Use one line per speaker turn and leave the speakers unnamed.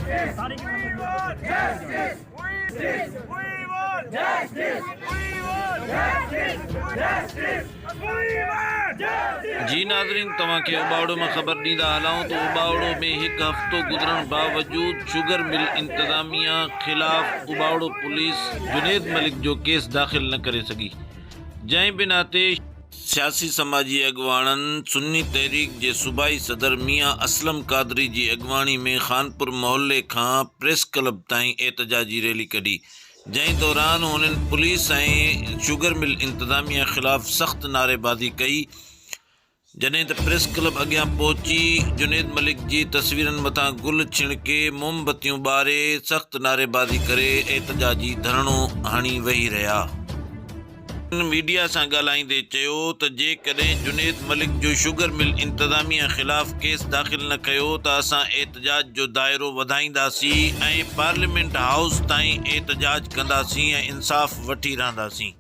जी नाज़रीन, तव्हांखे اوॿاوڙو में ख़बर ॾींदा हलाऊं तो اوॿاوڙو में हिकु हफ़्तो गुज़रण बावजूद शुगर मिल इंतज़ामिया ख़िलाफ़ اوॿاوڙو पुलिस जनेद मलिक जो केस दाख़िल न करे सघी। जंहिं बिना ते सियासी समाजी अॻवाननि सुन्नी तहरीक जे सूबाई सदर मियां असलम कादरी जी अॻवानी में खानपुर मोहल्ले खां प्रेस क्लब ताईं एहतजाजी रैली कढी, जंहिं दौरान हुननि पुलिस ऐं शुगर मिल इंतज़ामिया ख़िलाफ़ सख़्त नारेबाज़ी कई। जॾहिं त प्रेस क्लब अॻियां पहुची जनेद मलिक जी तस्वीरनि मथां गुल छिणके मोमबतियूं ॿारे सख़्त नारेबाज़ी करे एहतजाजी धरणो हणी वेही रहिया। मीडिया सां ॻाल्हाईंदे चयो त जेकॾहिं जनेद मलिक जो शुगर मिल इंतज़ामिया ख़िलाफ़ केस दाख़िल न कयो त असां एहतजाज जो दाइरो वधाईंदासीं ऐं पार्लियामेंट हाउस ताईं एहतजाज कंदासीं ऐं इंसाफ़ वठी रहंदासीं।